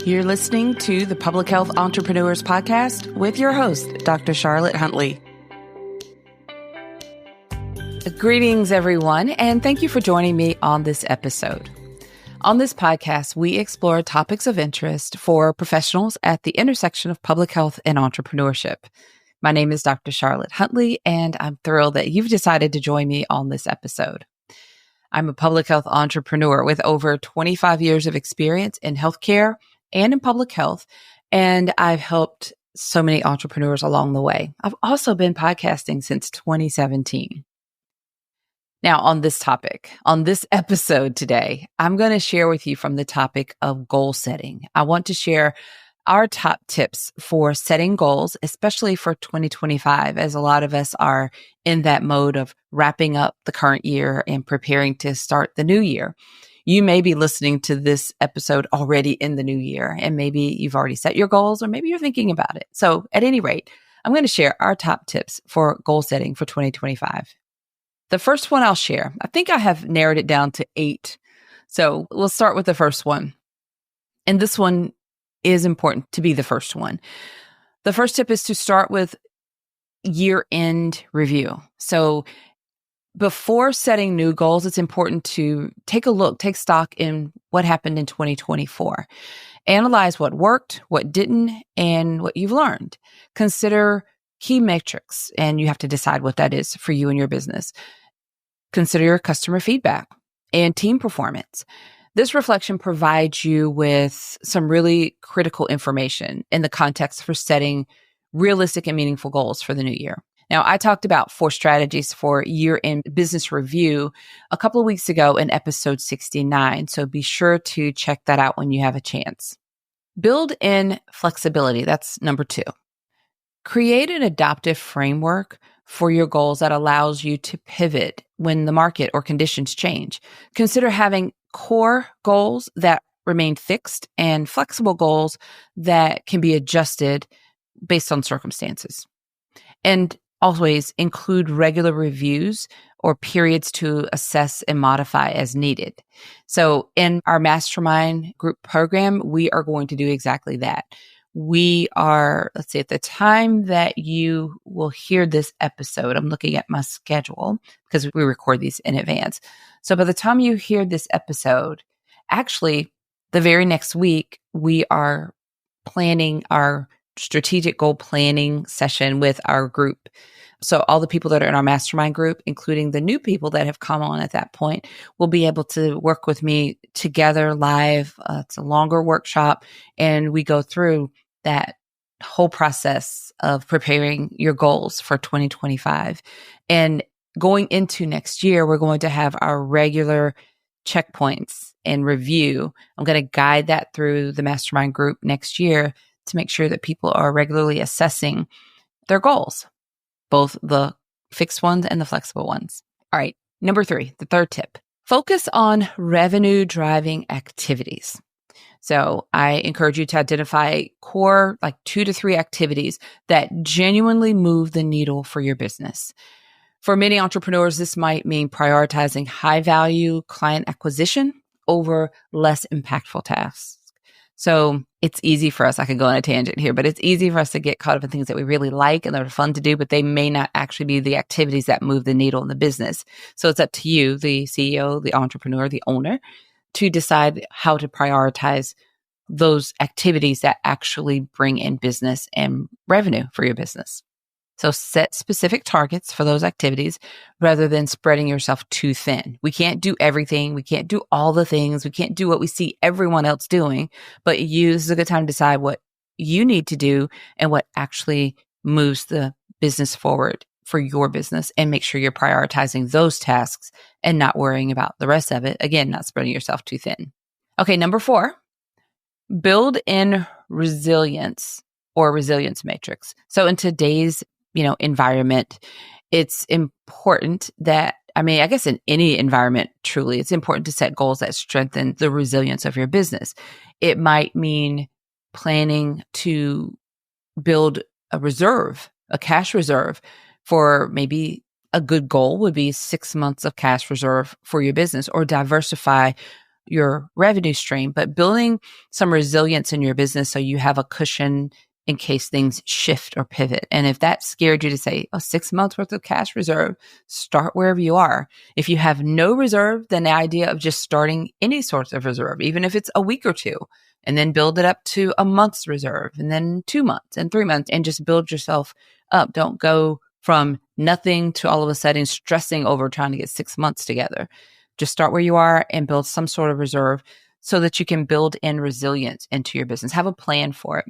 You're listening to the Public Health Entrepreneurs Podcast with your host, Dr. Charlotte Huntley. Greetings, everyone, and thank you for joining me on this episode. On this podcast, we explore topics of interest for professionals at the intersection of public health and entrepreneurship. My name is Dr. Charlotte Huntley, and I'm thrilled that you've decided to join me on this episode. I'm a public health entrepreneur with over 25 years of experience in healthcare and in public health, and I've helped so many entrepreneurs along the way. I've also been podcasting since 2017. Now, on this topic, on this episode today, I'm going to share with you from the topic of goal setting. I want to share our top tips for setting goals, especially for 2025, as a lot of us are in that mode of wrapping up the current year and preparing to start the new year. You may be listening to this episode already in the new year, and maybe you've already set your goals, or maybe you're thinking about it. So at any rate, I'm going to share our top tips for goal setting for 2025. The first one I'll share, I think I have narrowed it down to 8. So we'll start with the first one. And this one is important to be the first one. The first tip is to start with year-end review. So before setting new goals, it's important to take stock in what happened in 2024. Analyze what worked, what didn't, and what you've learned. Consider key metrics, and you have to decide what that is for you and your business. Consider your customer feedback and team performance. This reflection provides you with some really critical information in the context for setting realistic and meaningful goals for the new year. Now, I talked about 4 strategies for year-end business review a couple of weeks ago in episode 69, so be sure to check that out when you have a chance. Build in flexibility. That's number 2. Create an adaptive framework for your goals that allows you to pivot when the market or conditions change. Consider having core goals that remain fixed and flexible goals that can be adjusted based on circumstances. And always include regular reviews or periods to assess and modify as needed. So in our mastermind group program, we are going to do exactly that. We are, at the time that you will hear this episode, I'm looking at my schedule because we record these in advance. So by the time you hear this episode, actually, the very next week, we are planning our strategic goal planning session with our group. So all the people that are in our mastermind group, including the new people that have come on at that point, will be able to work with me together live. It's a longer workshop, and we go through that whole process of preparing your goals for 2025. And going into next year, we're going to have our regular checkpoints and review. I'm going to guide that through the mastermind group next year to make sure that people are regularly assessing their goals, both the fixed ones and the flexible ones. All right, number 3, the third tip. Focus on revenue-driving activities. So I encourage you to identify core 2 to 3 activities that genuinely move the needle for your business. For many entrepreneurs, this might mean prioritizing high-value client acquisition over less impactful tasks. So it's easy for us, I could go on a tangent here, but it's easy for us to get caught up in things that we really like and that are fun to do, but they may not actually be the activities that move the needle in the business. So it's up to you, the CEO, the entrepreneur, the owner, to decide how to prioritize those activities that actually bring in business and revenue for your business. So set specific targets for those activities rather than spreading yourself too thin. We can't do everything. We can't do all the things. We can't do what we see everyone else doing, but this is a good time to decide what you need to do and what actually moves the business forward for your business, and make sure you're prioritizing those tasks and not worrying about the rest of it. Again, not spreading yourself too thin. Okay, number 4, build in resilience or resilience matrix. So in today's environment, it's important that, I guess in any environment, truly, it's important to set goals that strengthen the resilience of your business. It might mean planning to build a reserve, a cash reserve for maybe a good goal would be 6 months of cash reserve for your business, or diversify your revenue stream, but building some resilience in your business so you have a cushion in case things shift or pivot. And if that scared you to say, 6 months worth of cash reserve, start wherever you are. If you have no reserve, then the idea of just starting any sort of reserve, even if it's a week or two, and then build it up to a month's reserve, and then 2 months and 3 months, and just build yourself up. Don't go from nothing to all of a sudden stressing over trying to get 6 months together. Just start where you are and build some sort of reserve so that you can build in resilience into your business. Have a plan for it.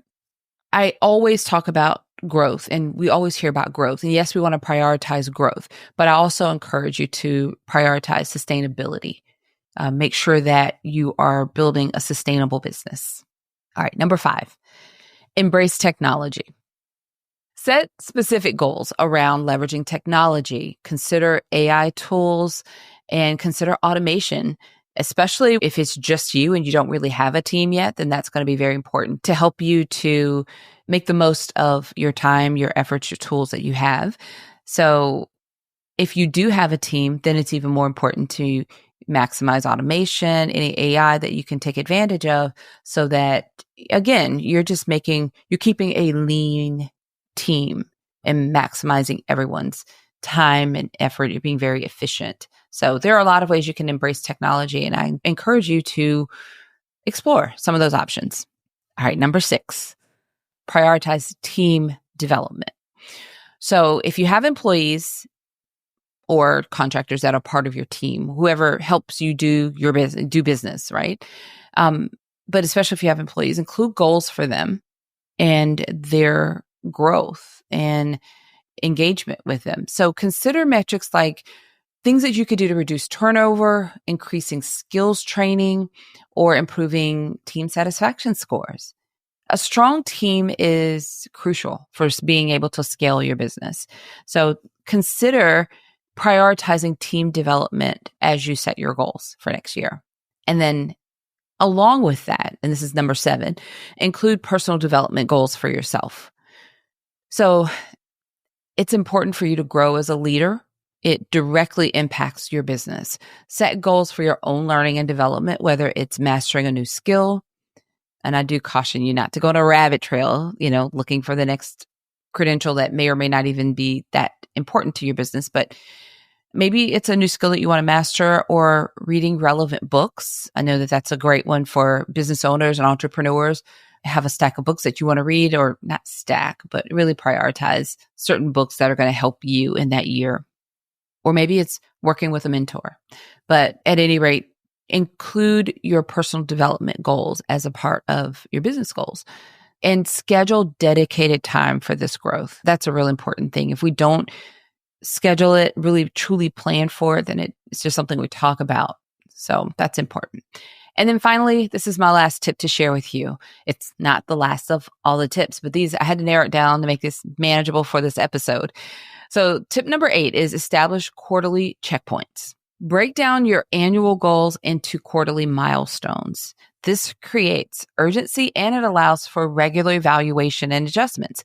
I always talk about growth, and we always hear about growth. And yes, we want to prioritize growth, but I also encourage you to prioritize sustainability. Make sure that you are building a sustainable business. All right, number 5, embrace technology. Set specific goals around leveraging technology. Consider AI tools and consider automation, especially if it's just you and you don't really have a team yet, then that's going to be very important to help you to make the most of your time, your efforts, your tools that you have. So if you do have a team, then it's even more important to maximize automation, any AI that you can take advantage of so that, again, you're keeping a lean team and maximizing everyone's time and effort. You're being very efficient. So there are a lot of ways you can embrace technology, and I encourage you to explore some of those options. All right, number 6, prioritize team development. So if you have employees or contractors that are part of your team, whoever helps you do your business, right? But especially if you have employees, include goals for them and their growth and engagement with them. So consider metrics like things that you could do to reduce turnover, increasing skills training, or improving team satisfaction scores. A strong team is crucial for being able to scale your business. So consider prioritizing team development as you set your goals for next year. And then along with that, and this is number 7, include personal development goals for yourself. So it's important for you to grow as a leader. It directly impacts your business. Set goals for your own learning and development, whether it's mastering a new skill. And I do caution you not to go on a rabbit trail, looking for the next credential that may or may not even be that important to your business. But maybe it's a new skill that you want to master, or reading relevant books. I know that that's a great one for business owners and entrepreneurs. Have a stack of books that you want to read, or not stack, but really prioritize certain books that are going to help you in that year. Or maybe it's working with a mentor. But at any rate, include your personal development goals as a part of your business goals and schedule dedicated time for this growth. That's a real important thing. If we don't schedule it, really truly plan for it, then it's just something we talk about. So that's important. And then finally, this is my last tip to share with you. It's not the last of all the tips, but I had to narrow it down to make this manageable for this episode. So tip number 8 is establish quarterly checkpoints. Break down your annual goals into quarterly milestones. This creates urgency and it allows for regular evaluation and adjustments.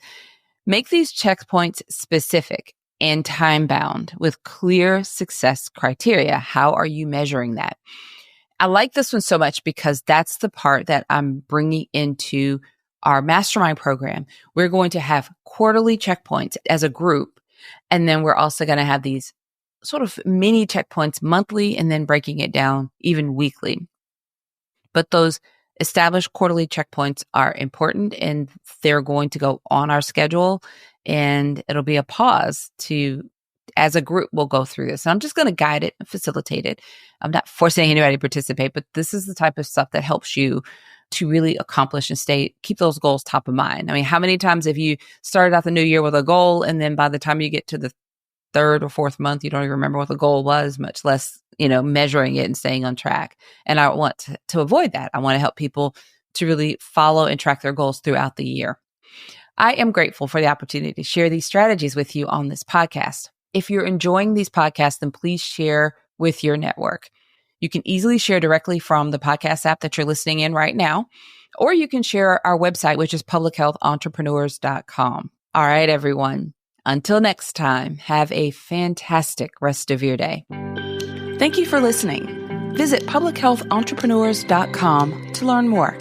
Make these checkpoints specific and time-bound with clear success criteria. How are you measuring that? I like this one so much because that's the part that I'm bringing into our mastermind program. We're going to have quarterly checkpoints as a group, and then we're also going to have these sort of mini checkpoints monthly and then breaking it down even weekly. But those established quarterly checkpoints are important, and they're going to go on our schedule, and it'll be a pause as a group, we'll go through this. And I'm just going to guide it and facilitate it. I'm not forcing anybody to participate, but this is the type of stuff that helps you to really accomplish and keep those goals top of mind. I mean, how many times have you started out the new year with a goal, and then by the time you get to the 3rd or 4th month, you don't even remember what the goal was, much less, measuring it and staying on track. And I want to avoid that. I want to help people to really follow and track their goals throughout the year. I am grateful for the opportunity to share these strategies with you on this podcast. If you're enjoying these podcasts, then please share with your network. You can easily share directly from the podcast app that you're listening in right now, or you can share our website, which is publichealthentrepreneurs.com. All right, everyone. Until next time, have a fantastic rest of your day. Thank you for listening. Visit publichealthentrepreneurs.com to learn more.